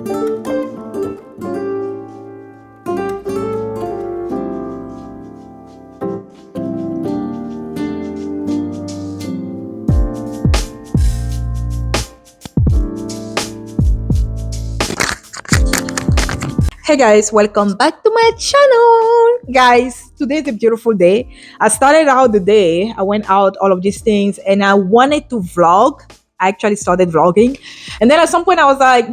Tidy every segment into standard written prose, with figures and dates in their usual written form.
Hey guys, welcome back to my channel. Guys, today's a beautiful day. I started out the day, I went out, all of these things, and I wanted to vlog. I actually started vlogging. And then at some point I was like,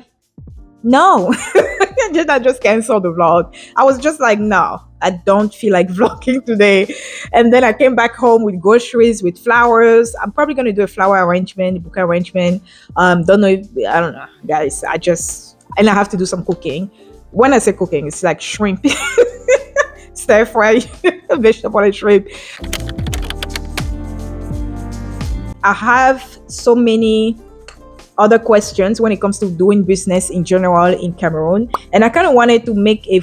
no. I just canceled the vlog. I was just like, no, I don't feel like vlogging today. And then I came back home with groceries, with flowers. I'm probably going to do a flower arrangement, book arrangement. Don't know if, I don't know, guys. And I have to do some cooking. When I say cooking, it's like shrimp, stir fry, vegetable and shrimp. I have so many other questions when it comes to doing business in general in Cameroon, and I kind of wanted to make a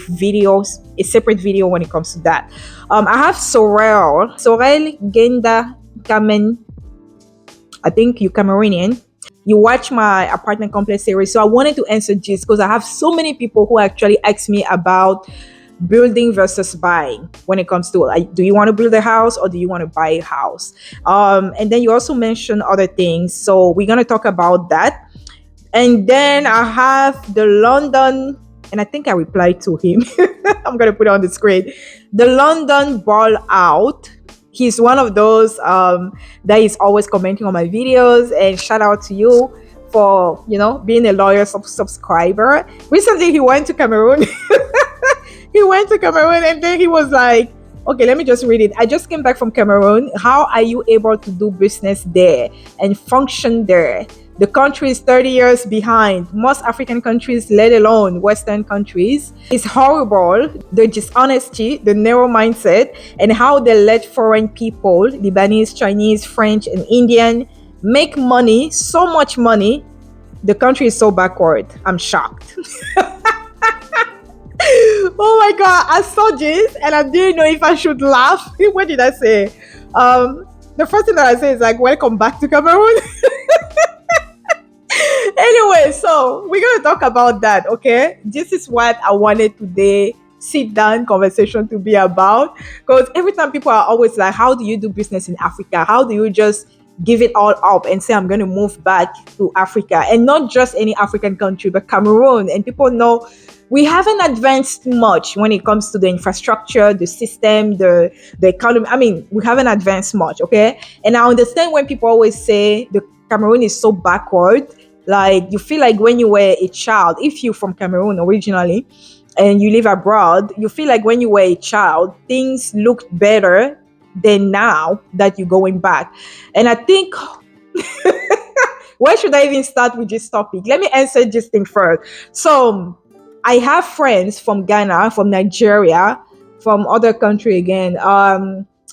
separate video when it comes to that. I have Sorel Genda Kamen. I think you're Cameroonian. You watch my apartment complex series, so I wanted to answer this because I have so many people who actually ask me about building versus buying when it comes to, like, do you want to build a house or do you want to buy a house? And then you also mentioned other things, so we're going to talk about that. And then I have the London, and I think I replied to him. I'm going to put it on the screen. The London ball out. He's one of those that is always commenting on my videos, and shout out to you for, being a loyal subscriber. Recently, he went to Cameroon. He went to Cameroon, and then he was like, okay, let me just read it. I just came back from Cameroon. How are you able to do business there and function there? The country is 30 years behind most African countries, let alone Western countries. It's horrible, the dishonesty, the narrow mindset, and how they let foreign people, Lebanese, Chinese, French, and Indian, make money, so much money. The country is so backward. I'm shocked. Oh my God, I saw this and I didn't know if I should laugh. What did I say? The first thing that I say is like, welcome back to Cameroon. Anyway, so we're going to talk about that, okay? This is what I wanted today sit down conversation to be about, because every time people are always like, how do you do business in Africa? How do you just give it all up and say, I'm going to move back to Africa? And not just any African country, but Cameroon. And people know we haven't advanced much when it comes to the infrastructure, the system, the economy. I mean, we haven't advanced much, okay? And I understand when people always say the Cameroon is so backward. Like, you feel like when you were a child, if you're from Cameroon originally and you live abroad, you feel like when you were a child, things looked better than now that you're going back. And I think, where should I even start with this topic? Let me answer this thing first. So I have friends from Ghana, from Nigeria, from other country again,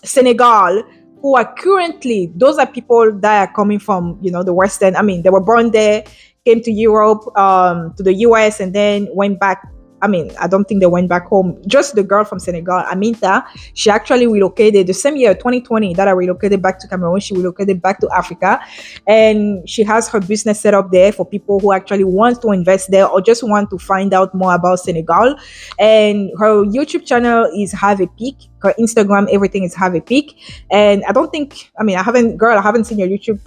Senegal, who are currently, those are people that are coming from, the Western, I mean, they were born there, came to Europe, to the US, and then went back. I mean, I don't think they went back home. Just the girl from Senegal, Aminta, she actually relocated the same year, 2020, that I relocated back to Cameroon. She relocated back to Africa, and she has her business set up there for people who actually want to invest there or just want to find out more about Senegal. And her YouTube channel is Have a Peek. Her Instagram, everything is Have a Peek. And I haven't seen your YouTube,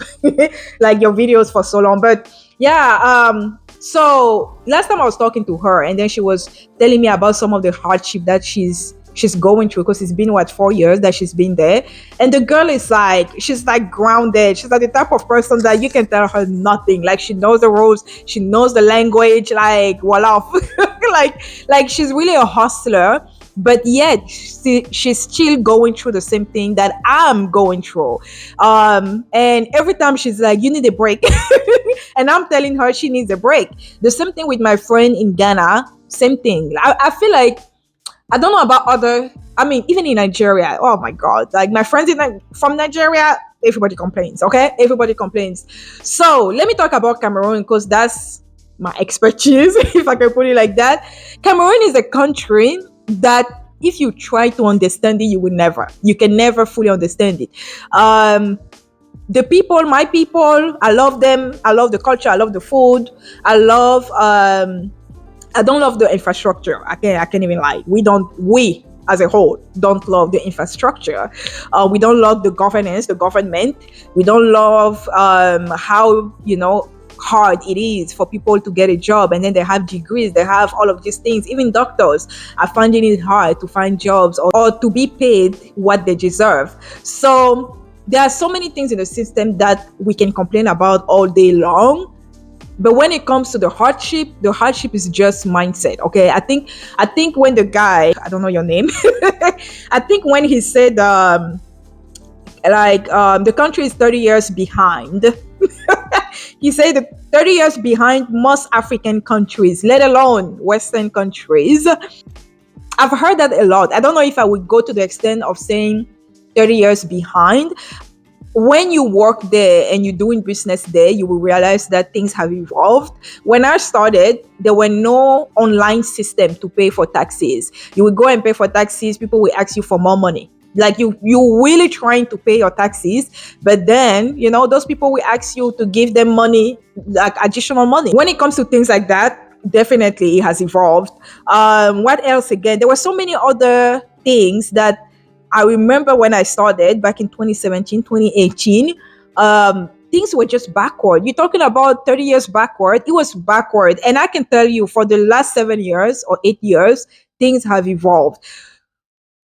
like your videos for so long, but yeah, so last time I was talking to her, and then she was telling me about some of the hardship that she's going through, because it's been 4 years that she's been there. And the girl is like, she's like grounded. She's like the type of person that you can tell her nothing. Like, she knows the rules, she knows the language, like voila. like she's really a hustler. But yet she's still going through the same thing that I'm going through. And every time she's like, you need a break. And I'm telling her she needs a break. The same thing with my friend in Ghana. Same thing. I feel like, I don't know about even in Nigeria. Oh my God. Like, my friends from Nigeria, everybody complains. Okay. Everybody complains. So let me talk about Cameroon, because that's my expertise, if I can put it like that. Cameroon is a country that if you try to understand it, you can never fully understand it. The people, my people, I love them. I love the culture. I love the food. I love I don't love the infrastructure. I can't even lie. We as a whole don't love the infrastructure. We don't love the governance, the government. We don't love how hard it is for people to get a job, and then they have degrees, they have all of these things. Even doctors are finding it hard to find jobs or to be paid what they deserve. So there are so many things in the system that we can complain about all day long, but when it comes to the hardship is just mindset. Okay, I think when the guy, I don't know your name, I think when he said the country is 30 years behind. He said that 30 years behind most African countries, let alone Western countries. I've heard that a lot. I don't know if I would go to the extent of saying 30 years behind. When you work there and you're doing business there, you will realize that things have evolved. When I started, there were no online system to pay for taxes. You would go and pay for taxes, people will ask you for more money. Like you really trying to pay your taxes, but then those people will ask you to give them money, like additional money. When it comes to things like that, definitely it has evolved. What else again? There were so many other things that I remember when I started back in 2017, 2018, things were just backward. You're talking about 30 years backward. It was backward. And I can tell you for the last 7 years or 8 years, things have evolved.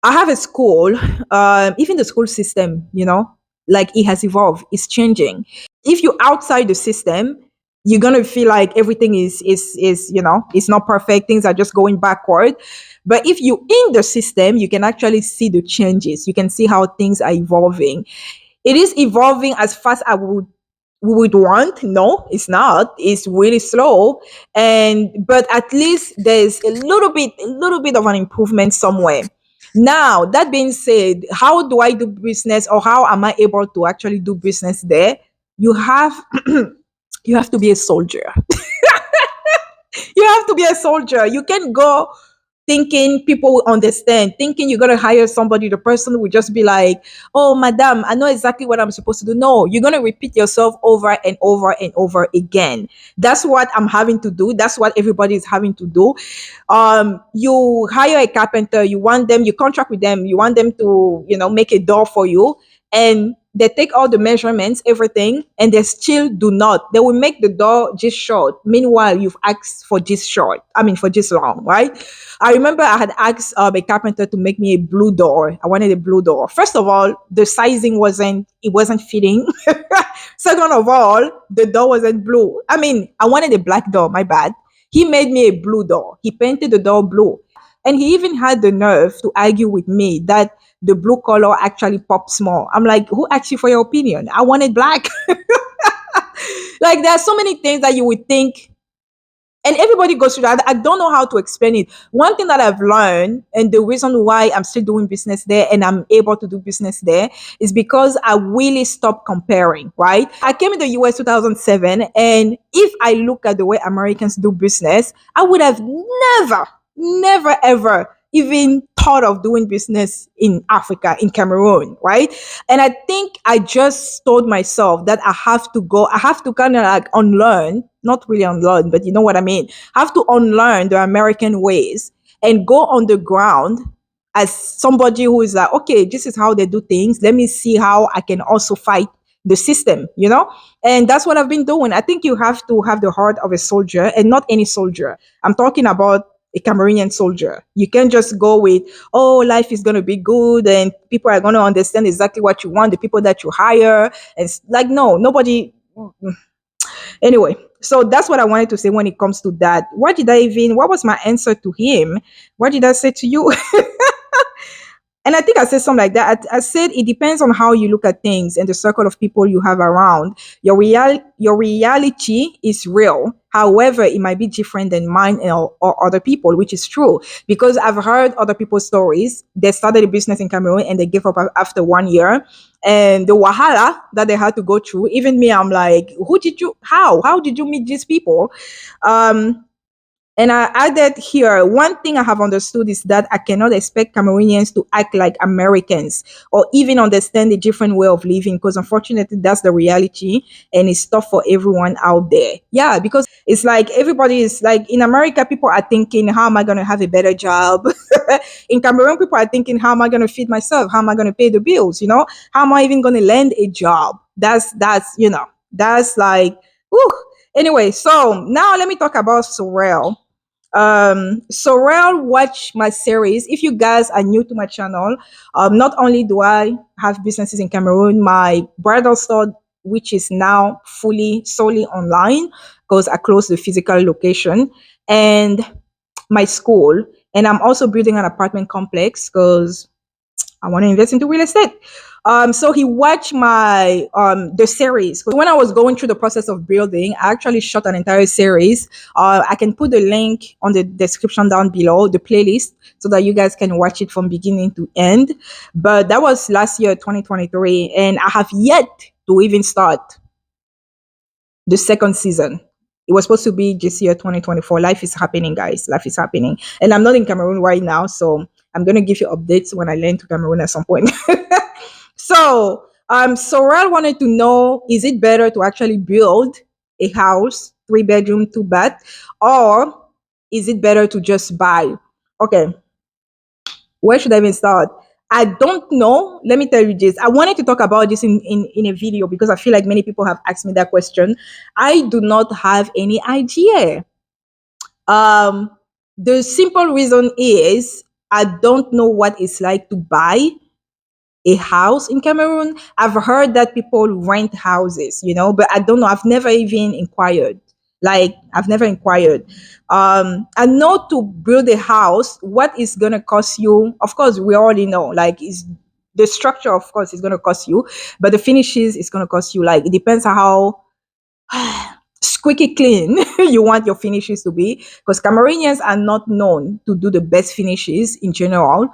I have a school, even the school system, like it has evolved, it's changing. If you're outside the system, you're gonna feel like everything is it's not perfect. Things are just going backward. But if you're in the system, you can actually see the changes. You can see how things are evolving. It is evolving as fast as we would want. No, it's not. It's really slow. But at least there's a little bit of an improvement somewhere. Now, that being said, how do I do business, or how am I able to actually do business there? You have you have to be a soldier. You have to be a soldier. You can go thinking people will understand, thinking you're going to hire somebody, the person will just be like, oh, madam, I know exactly what I'm supposed to do. No, you're going to repeat yourself over and over and over again. That's what I'm having to do. That's what everybody is having to do. You hire a carpenter, you contract with them, you want them to, make a door for you. And they take all the measurements, everything, and they still do not. They will make the door just short. Meanwhile, you've asked for this short. I mean, for this long, right? I remember I had asked a carpenter to make me a blue door. I wanted a blue door. First of all, the sizing wasn't fitting. Second of all, the door wasn't blue. I mean, I wanted a black door, my bad. He made me a blue door. He painted the door blue. And he even had the nerve to argue with me that the blue color actually pops more. I'm like, who asked you for your opinion? I wanted black. Like, there are so many things that you would think, and everybody goes through that. I don't know how to explain it. One thing that I've learned, and the reason why I'm still doing business there and I'm able to do business there, is because I really stopped comparing, right? I came in the US 2007, and if I look at the way Americans do business, I would have never, ever even thought of doing business in Africa, in Cameroon, right? And I think I just told myself that I have to kind of like unlearn, not really unlearn, but you know what I mean? I have to unlearn the American ways and go on the ground as somebody who is like, okay, this is how they do things. Let me see how I can also fight the system. And that's what I've been doing. I think you have to have the heart of a soldier, and not any soldier. I'm talking about a Cameroonian soldier. You can't just go with, oh, life is going to be good and people are going to understand exactly what you want, the people that you hire. And like, no, nobody. Anyway, so that's what I wanted to say when it comes to that. What was my answer to him? What did I say to you? And I think I said something like that. I said it depends on how you look at things and the circle of people you have around. Your reality is real. However, it might be different than mine or other people, which is true. Because I've heard other people's stories. They started a business in Cameroon and they gave up after 1 year. And the wahala that they had to go through, even me, I'm like, how did you meet these people? Um, And I added here, one thing I have understood is that I cannot expect Cameroonians to act like Americans or even understand a different way of living, because unfortunately that's the reality and it's tough for everyone out there. Yeah, because it's like everybody is like in America, people are thinking, how am I going to have a better job? In Cameroon, people are thinking, how am I going to feed myself? How am I going to pay the bills? How am I even going to land a job? That's like, whew. Anyway, so now let me talk about Sorrel. Sorrel watch my series. If you guys are new to my channel, not only do I have businesses in Cameroon, my bridal store, which is now fully solely online because I closed the physical location, and my school, and I'm also building an apartment complex because I want to invest into real estate. So he watched my the series. When I was going through the process of building, I actually shot an entire series. I can put the link on the description down below, the playlist, so that you guys can watch it from beginning to end. But that was last year, 2023, and I have yet to even start the second season. It was supposed to be this year, 2024. Life is happening, guys. Life is happening. And I'm not in Cameroon right now, so I'm going to give you updates when I land to Cameroon at some point. So, Sorel wanted to know, is it better to actually build a house, 3 bedroom, 2 bath, or is it better to just buy? Okay, where should I even start? I don't know. Let me tell you this. I wanted to talk about this in a video because I feel like many people have asked me that question. I do not have any idea. Um, the simple reason is I don't know what it's like to buy a house in Cameroon. I've heard that people rent houses, but I don't know. I've never even inquired. Like, I've never inquired. I know to build a house, what is going to cost you. Of course, we already know, like, is the structure, of course, is going to cost you, but the finishes is going to cost you. Like, it depends on how squeaky clean you want your finishes to be, because Cameroonians are not known to do the best finishes in general.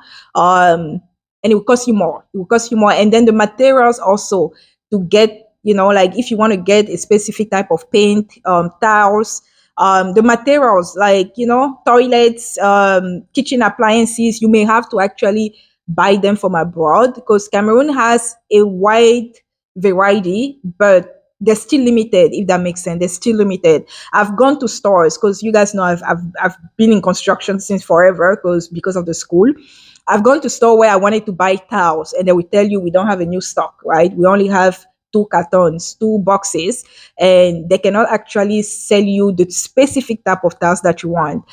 And it will cost you more. It will cost you more. And then the materials also to get, like if you want to get a specific type of paint, tiles, the materials like, toilets, kitchen appliances, you may have to actually buy them from abroad because Cameroon has a wide variety, but they're still limited, if that makes sense. They're still limited. I've gone to stores because you guys know I've been in construction since forever because of the school. I've gone to store where I wanted to buy towels, and they will tell you we don't have a new stock, right? We only have 2 cartons, 2 boxes, and they cannot actually sell you the specific type of towels that you want.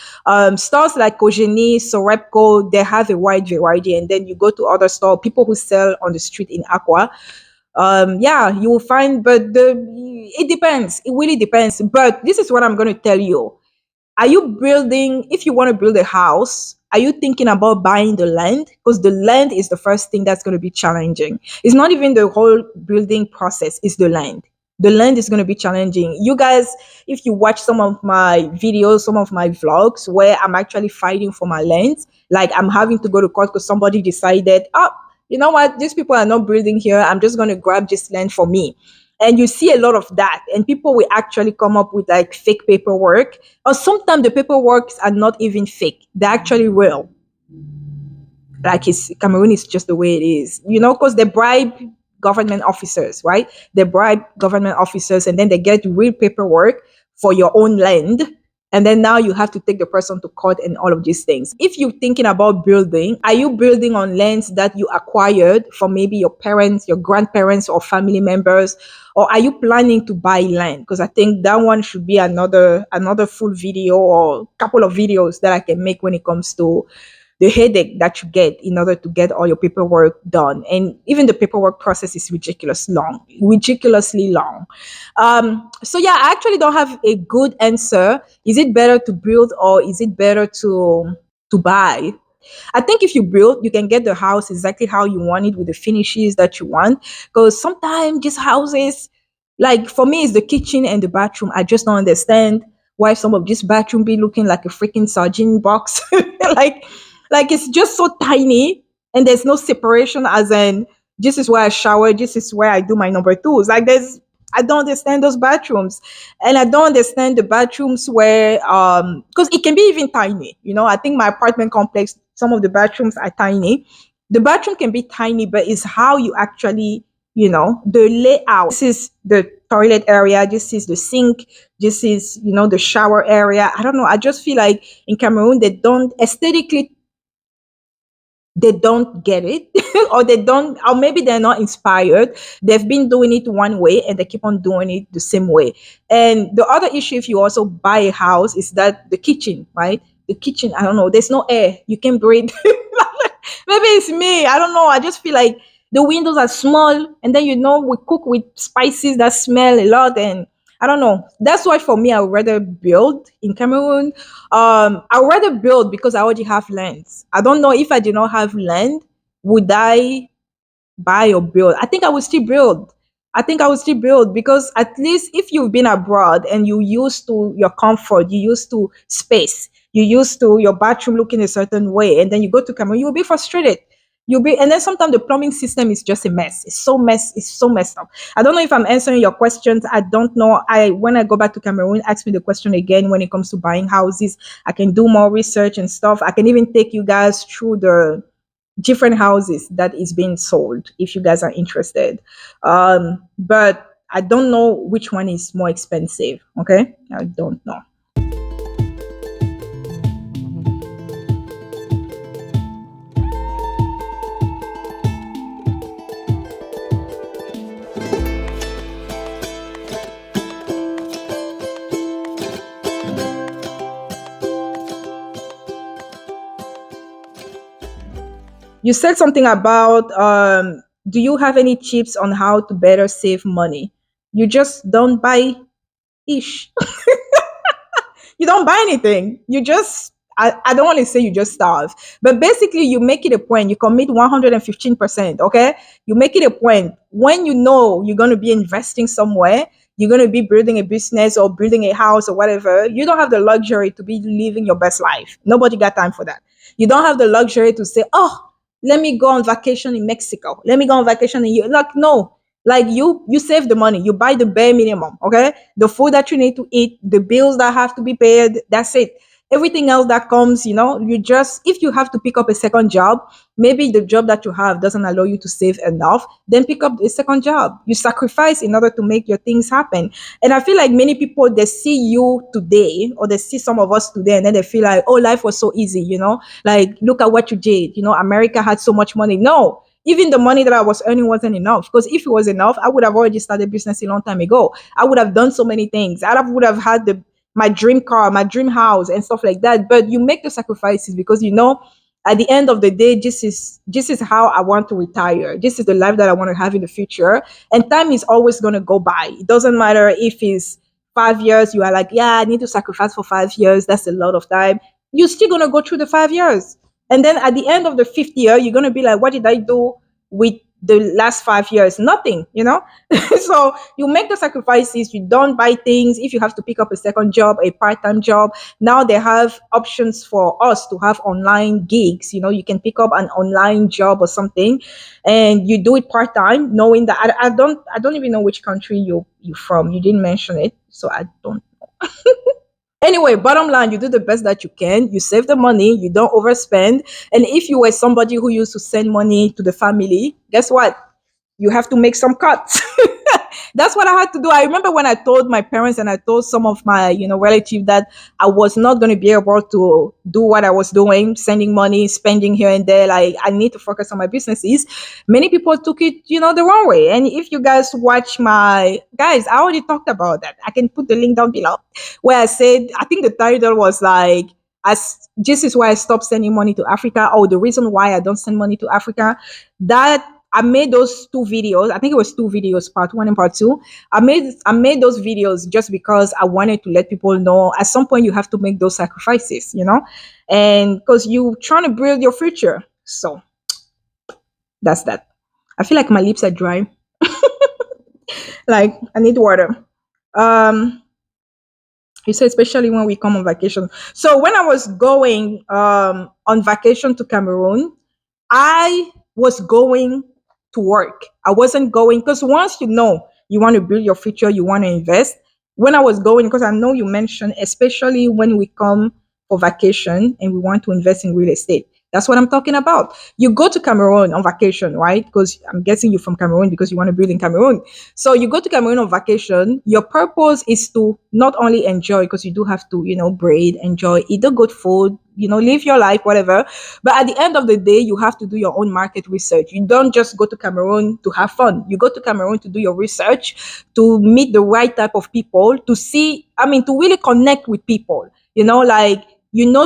Stores like Kojeni, Sorepco, they have a wide variety, and then you go to other store, people who sell on the street in Aqua, yeah, you will find, but it depends. It really depends. But this is what I'm going to tell you. Are you building, if you want to build a house, are you thinking about buying the land? Because the land is the first thing that's going to be challenging. It's not even the whole building process, it's the land. The land is going to be challenging. You guys, if you watch some of my videos, some of my vlogs where I'm actually fighting for my land, like I'm having to go to court because somebody decided, oh, you know what, these people are not building here. I'm just going to grab this land for me. And you see a lot of that. And people will actually come up with like fake paperwork, or sometimes the paperwork are not even fake. They're actually real. Like Cameroon is just the way it is, because they bribe government officers, right? They bribe government officers and then they get real paperwork for your own land. And then now you have to take the person to court and all of these things. If you're thinking about building, are you building on lands that you acquired from maybe your parents, your grandparents, or family members? Or are you planning to buy land? Because I think that one should be another full video or couple of videos that I can make when it comes to the headache that you get in order to get all your paperwork done. And even the paperwork process is ridiculously long. So yeah, I actually don't have a good answer. Is it better to build or is it better to buy? I think if you build, you can get the house exactly how you want it with the finishes that you want. Because sometimes these houses, like for me, it's the kitchen and the bathroom. I just don't understand why some of this bathroom be looking like a freaking sardine box. like, like it's just so tiny and there's no separation as in this is where I shower, this is where I do my number twos. Like I don't understand those bathrooms. And I don't understand the bathrooms where because it can be even tiny. I think my apartment complex, some of the bathrooms are tiny. The bathroom can be tiny, but it's how you actually, the layout. This is the toilet area, this is the sink, this is, the shower area. I don't know. I just feel like in Cameroon they don't aesthetically, they don't get it, or they don't, or maybe they're not inspired. They've been doing it one way and they keep on doing it the same way. And the other issue, if you also buy a house, is that the kitchen, right? The kitchen, I don't know, there's no air, you can breathe. Maybe it's me, I don't know. I just feel like the windows are small, and then we cook with spices that smell a lot. And I don't know. That's why for me, I would rather build in Cameroon. I would rather build because I already have land. I don't know if I did not have land, would I buy or build? I think I would still build. I think I would still build because at least if you've been abroad and you used to your comfort, you used to space, you used to your bathroom looking a certain way, and then you go to Cameroon, you'll be frustrated. And then sometimes the plumbing system is just a mess. It's so messed up. I don't know if I'm answering your questions. I don't know. When I go back to Cameroon, ask me the question again when it comes to buying houses. I can do more research and stuff. I can even take you guys through the different houses that is being sold if you guys are interested. But I don't know which one is more expensive. Okay, I don't know. You said something about do you have any tips on how to better save money? You just don't buy ish. You don't buy anything. I don't want to say you just starve, but basically you make it a point. You commit 115%. Okay. You make it a point when you know you're going to be investing somewhere, you're going to be building a business or building a house or whatever. You don't have the luxury to be living your best life. Nobody got time for that. You don't have the luxury to say, oh, let me go on vacation in Mexico. Let me go on vacation in Europe. Like, no, like you save the money, you buy the bare minimum. Okay, the food that you need to eat, the bills that have to be paid, that's it. Everything else that comes, you just, if you have to pick up a second job, maybe the job that you have doesn't allow you to save enough, then pick up a second job. You sacrifice in order to make your things happen. And I feel like many people, they see you today, or they see some of us today, and then they feel like, oh, life was so easy, like, look at what you did, America had so much money. No, even the money that I was earning wasn't enough. Because if it was enough, I would have already started business a long time ago. I would have done so many things. Would have had my dream car, my dream house, and stuff like that. But you make the sacrifices because at the end of the day, this is how I want to retire. This is the life that I want to have in the future. And time is always going to go by. It doesn't matter if it's 5 years. You are like, yeah, I need to sacrifice for 5 years. That's a lot of time. You're still going to go through the 5 years. And then at the end of the fifth year, you're going to be like, what did I do with the last 5 years? Nothing. So you make the sacrifices, you don't buy things. If you have to pick up a second job, a part-time job, now they have options for us to have online gigs. You can pick up an online job or something and you do it part-time, knowing that I don't even know which country you're from. You didn't mention it, so I don't. Anyway, bottom line, you do the best that you can. You save the money, you don't overspend. And if you were somebody who used to send money to the family, guess what? You have to make some cuts. That's what I had to do. I remember when I told my parents and I told some of my, relatives that I was not going to be able to do what I was doing, sending money, spending here and there. Like, I need to focus on my businesses. Many people took it, the wrong way. And if you guys watch I already talked about that. I can put the link down below where I said, I think the title was like, this is why I stopped sending money to Africa, or the reason why I don't send money to Africa. That I made those two videos. I think it was two videos, part one and part two. I made those videos just because I wanted to let people know at some point you have to make those sacrifices, and because you trying to build your future. So that's that. I feel like my lips are dry. Like, I need water. Um, you say especially when we come on vacation. So when I was going on vacation to Cameroon, I was going to work. I wasn't going because once you want to build your future, you want to invest. When I was going, because I know you mentioned, especially when we come for vacation and we want to invest in real estate. That's what I'm talking about. You go to Cameroon on vacation, right? Because I'm guessing you're from Cameroon because you want to build in Cameroon. So you go to Cameroon on vacation. Your purpose is to not only enjoy, because you do have to, breathe, enjoy, eat the good food, live your life, whatever. But at the end of the day, you have to do your own market research. You don't just go to Cameroon to have fun. You go to Cameroon to do your research, to meet the right type of people, to see, to really connect with people, like,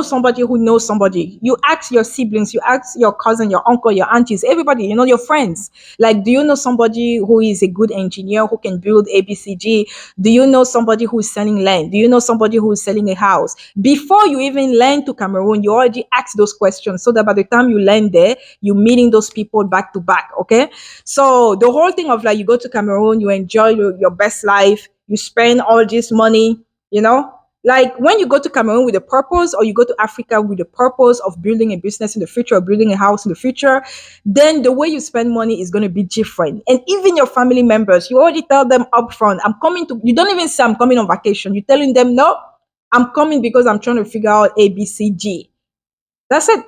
somebody who knows somebody. You ask your siblings, you ask your cousin, your uncle, your aunties, everybody, your friends. Like, do you know somebody who is a good engineer who can build ABCG? Do you know somebody who is selling land? Do you know somebody who is selling a house? Before you even land to Cameroon, you already ask those questions so that by the time you land there, you're meeting those people back to back. Okay. So the whole thing of like, you go to Cameroon, you enjoy your best life, you spend all this money, like when you go to Cameroon with a purpose, or you go to Africa with the purpose of building a business in the future or building a house in the future, then the way you spend money is going to be different. And even your family members, you already tell them upfront, you don't even say I'm coming on vacation. You're telling them, no, I'm coming because I'm trying to figure out ABCG. That's it,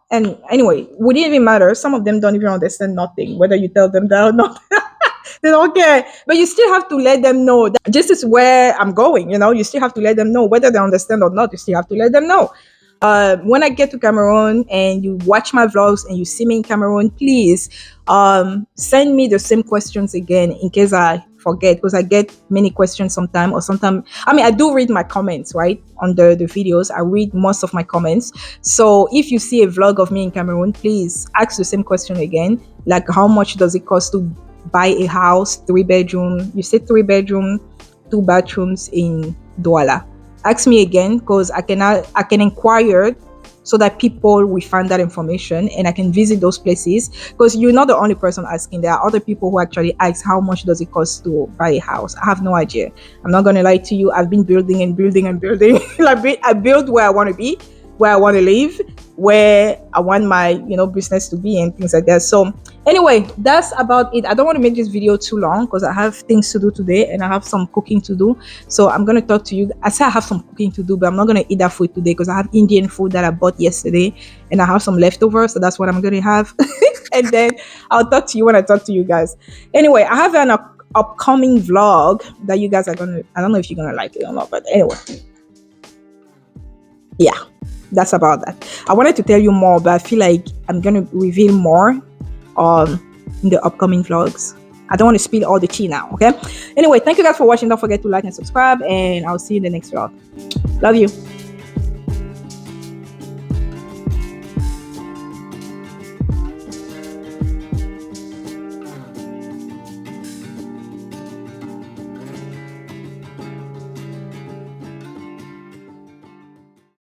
And anyway, would it even matter? Some of them don't even understand nothing, whether you tell them that or not. They don't care. But you still have to let them know that this is where I'm going. You still have to let them know whether they understand or not. You still have to let them know. When I get to Cameroon and you watch my vlogs and you see me in Cameroon, please send me the same questions again in case I forget, because I get many questions sometimes, or sometimes, I do read my comments, right? On the videos, I read most of my comments. So if you see a vlog of me in Cameroon, please ask the same question again. Like, how much does it cost to buy a house, 3-bedroom? You said 3-bedroom, 2 bathrooms in Douala. Ask me again, because I can inquire so that people will find that information and I can visit those places, because you're not the only person asking. There are other people who actually ask, how much does it cost to buy a house? I have no idea. I'm not going to lie to you. I've been building and building and building. Like, I build where I want to be, where I want to live, where I want my, business to be, and things like that. So anyway, that's about it. I don't want to make this video too long because I have things to do today and I have some cooking to do. So I'm going to talk to you. I say I have some cooking to do, but I'm not going to eat that food today because I have Indian food that I bought yesterday and I have some leftovers. So that's what I'm going to have. And then I'll talk to you when I talk to you guys. Anyway, I have an upcoming vlog that you guys are going to, I don't know if you're going to like it or not, but anyway. Yeah, that's about that. I wanted to tell you more, but I feel like I'm going to reveal more in the upcoming vlogs. I don't want to spill all the tea now, okay? Anyway, thank you guys for watching. Don't forget to like and subscribe, and I'll see you in the next vlog. Love you.